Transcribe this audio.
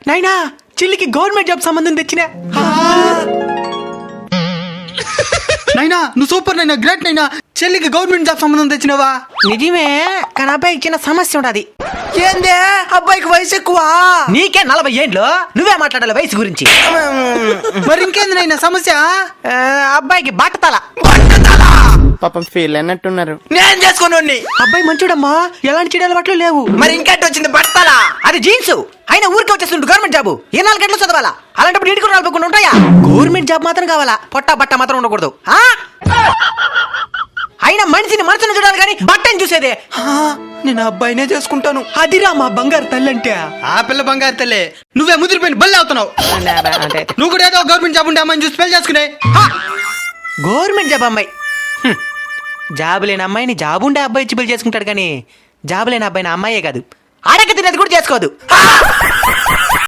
నాయనా చెల్లికి government job సంబంధం తెచ్చినా. నైనా నువ్వు సూపర్ నైనా, గ్రేట్ నైనా. చెల్లికి గవర్నమెంట్ జాబ్ సంబంధం తెచ్చినావా? నిజమే, కానీ అబ్బాయికి చిన్న సమస్య ఉండదు. ఏందే అబ్బాయికి వయసు ఎక్కువ? నీకే 40 ఏండ్లు, నువ్వే మాట్లాడాలి వయసు గురించి. మరి ఇంకేంది నైనా సమస్య? అబ్బాయికి బట్టతల. పాపం ఫీల్ అన్నట్టున్నారు. నేను చేసుకుని అబ్బాయి మంచోడమ్మా, ఎలాంటి చెడు అలవాట్లు లేవు. మరి ఇంకెట్ వచ్చింది బట్టలా? అది జీన్స్. అయినా ఊరికే వచ్చేస్తుంటు గవర్నమెంట్ జాబు 24 గంటలు చదవాలా? అలాంటప్పుడు ఇంటికి రాలిపోకుండా ఉంటాయా? గవర్నమెంట్ జాబ్ మాత్రం కావాలా, పొట్ట బట్ట మాత్రం ఉండకూడదు. అయినా మనిషిని మనసును చూడాలి కానీ బట్టని చూసేదే. నేను అబ్బాయినే చేసుకుంటాను. అదిరా మా బంగారు తల్లి అంటే. ఆ పిల్ల బంగారు తల్లి, నువ్వే ముదిరిపోయిన బల్లి అవుతున్నావు. నువ్వు కూడా ఏదో గవర్నమెంట్ జాబ్ ఉండే అమ్మాయిని చూసి పెళ్లి చేసుకునే. గవర్నమెంట్ జాబ్ అమ్మాయి. జాబు లేని అమ్మాయిని జాబు ఉండే అబ్బాయి ఇచ్చి పెళ్లి చేసుకుంటాడు కానీ జాబు లేని అబ్బాయిని అమ్మాయే కాదు, అడగ తినేది కూడా చేసుకోదు.